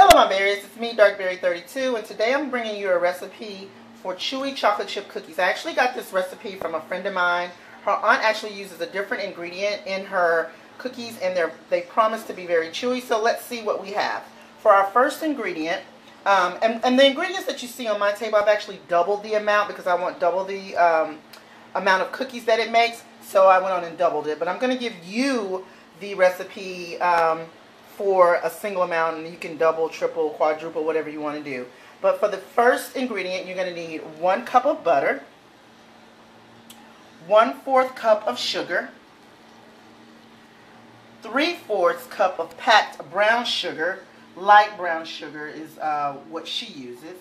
Hello my berries, it's me Darkberry32 and today I'm bringing you a recipe for chewy chocolate chip cookies. I actually got this recipe from a friend of mine. Her aunt actually uses a different ingredient in her cookies and they promise to be very chewy, so let's see what we have. For our first ingredient, and the ingredients that you see on my table, I've actually doubled the amount because I want double the amount of cookies that it makes, so I went on and doubled it. But I'm going to give you the recipe for a single amount, and you can double, triple, quadruple, whatever you want to do. But for the first ingredient, you're going to need 1 cup of butter, 1/4 cup of sugar, 3/4 cup of packed brown sugar. Light brown sugar is what she uses.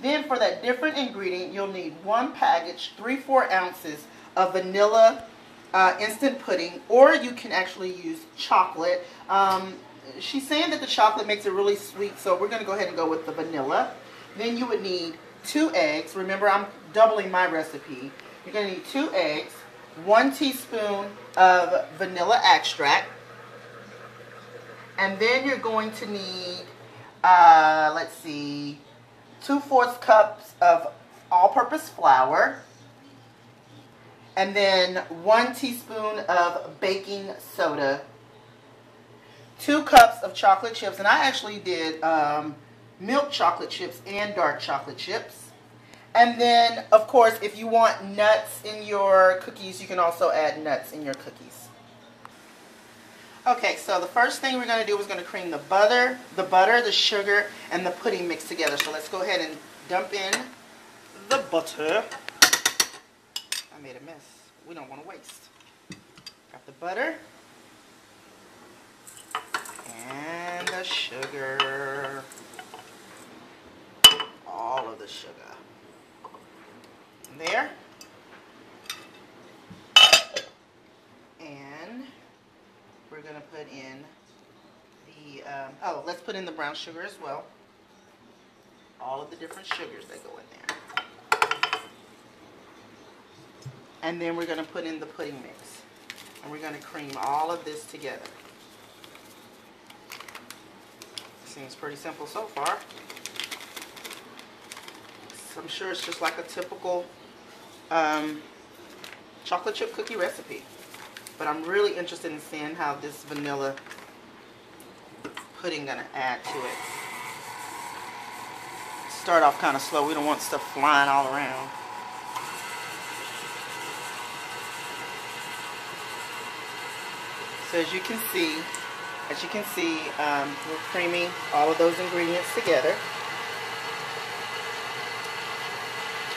Then for that different ingredient, you'll need 1 package, 3/4 ounces of vanilla instant pudding, or you can actually use chocolate. She's saying that the chocolate makes it really sweet, so we're going to go ahead and go with the vanilla. Then you would need 2 eggs. Remember, I'm doubling my recipe. You're going to need 2 eggs, 1 teaspoon of vanilla extract, and then you're going to need, let's see, 2/4 cups of all-purpose flour, and then 1 teaspoon of baking soda, 2 cups of chocolate chips, and I actually did milk chocolate chips and dark chocolate chips. And then, of course, if you want nuts in your cookies, you can also add nuts in your cookies. Okay, so the first thing we're going to do is going to cream the butter, the sugar, and the pudding mixed together. So let's go ahead and dump in the butter. I made a mess. We don't want to waste. Got the butter. And the sugar. All of the sugar. There. And we're going to put in the, let's put in the brown sugar as well. All of the different sugars that go in there. And then we're going to put in the pudding mix. And we're going to cream all of this together. Seems pretty simple so far. So I'm sure it's just like a typical chocolate chip cookie recipe. But I'm really interested in seeing how this vanilla pudding gonna add to it. Start off kind of slow. We don't want stuff flying all around. So as you can see, we're creaming all of those ingredients together.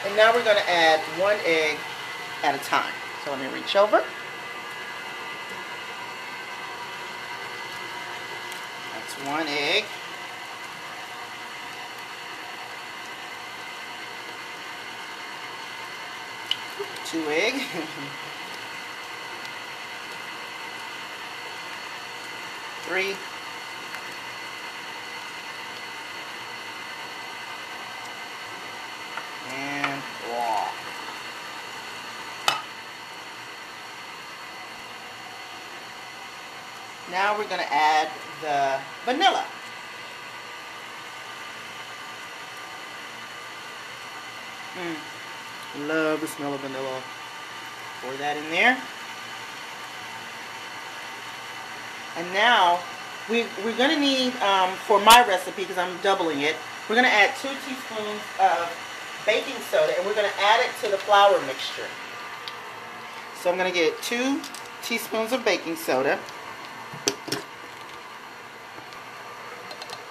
And now we're going to add 1 egg at a time. So let me reach over. That's 1 egg. Two egg. 3. And wow. Now we're going to add the vanilla. Love the smell of vanilla. Pour that in there. And now we're going to need, for my recipe, because I'm doubling it, we're going to add 2 teaspoons of baking soda, and we're going to add it to the flour mixture. So I'm going to get 2 teaspoons of baking soda.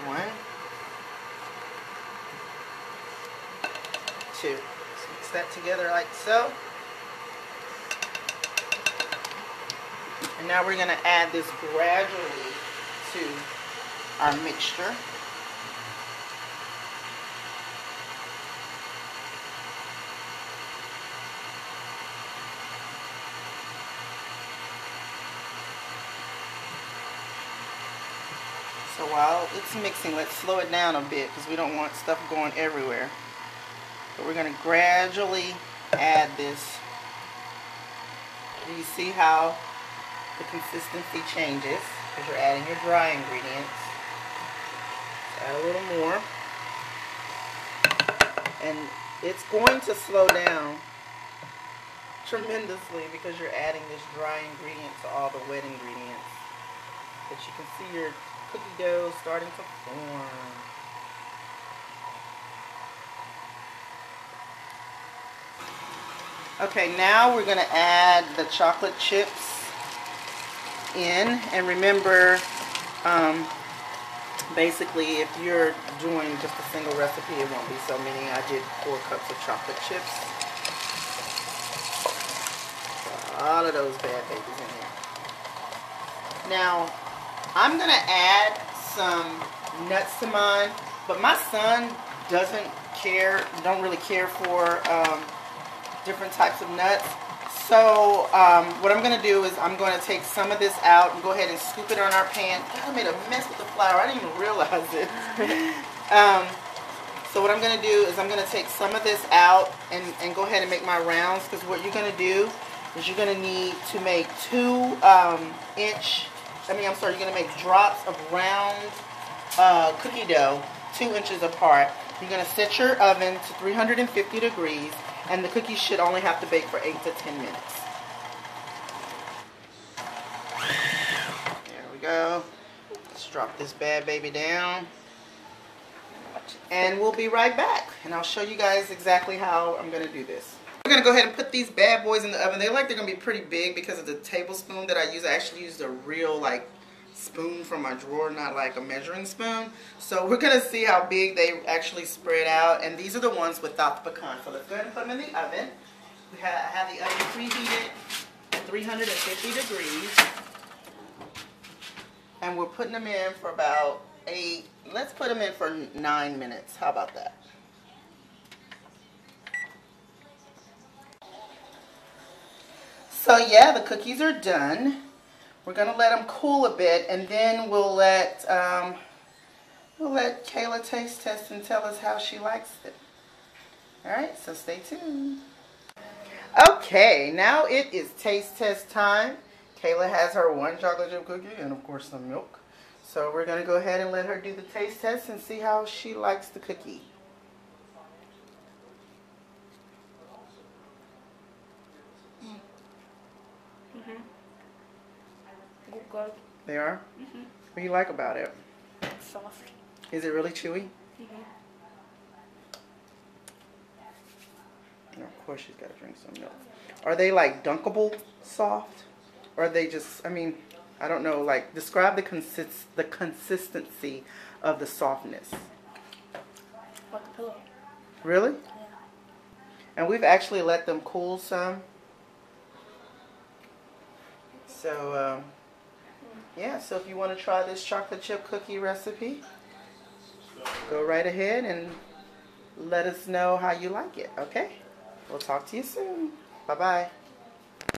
1, 2. So mix that together like so. And now we're going to add this gradually to our mixture. So while it's mixing, let's slow it down a bit because we don't want stuff going everywhere. But we're going to gradually add this. Do you see how the consistency changes because you're adding your dry ingredients. Add a little more. And it's going to slow down tremendously because you're adding this dry ingredient to all the wet ingredients. But you can see your cookie dough starting to form. Okay, now we're going to add the chocolate chips in. And remember, basically, if you're doing just a single recipe, it won't be so many. I did 4 cups of chocolate chips. So all of those bad babies in here. Now, I'm going to add some nuts to mine, but my son don't really care for different types of nuts. So what I'm going to do is I'm going to take some of this out and go ahead and scoop it on our pan. God, I made a mess with the flour. I didn't even realize it. So what I'm going to do is I'm going to take some of this out and go ahead and make my rounds, because what you're going to do is you're going to need to make you're going to make drops of round cookie dough 2 inches apart. You're going to set your oven to 350 degrees, and the cookies should only have to bake for 8 to 10 minutes. There we go. Let's drop this bad baby down. And we'll be right back. And I'll show you guys exactly how I'm going to do this. We're going to go ahead and put these bad boys in the oven. They're going to be pretty big because of the tablespoon that I use. I actually used a real spoon from my drawer, not like a measuring spoon. So we're going to see how big they actually spread out. And these are the ones without the pecan. So let's go ahead and put them in the oven. We have the oven preheated at 350 degrees. And we're putting them in for about 8, let's put them in for 9 minutes. How about that? So yeah, the cookies are done. We're gonna let them cool a bit, and then we'll let Kayla taste test and tell us how she likes it. All right, so stay tuned. Okay, now it is taste test time. Kayla has her 1 chocolate chip cookie and of course some milk. So we're gonna go ahead and let her do the taste test and see how she likes the cookie. Good. They are? What do you like about it? Soft. Is it really chewy? And of course she's got to drink some milk. Are they like dunkable soft? Or are they just, I don't know, describe the consistency of the softness. Like a pillow. Really? Yeah. And we've actually let them cool some. So, yeah, so if you want to try this chocolate chip cookie recipe, go right ahead and let us know how you like it, okay? We'll talk to you soon. Bye-bye.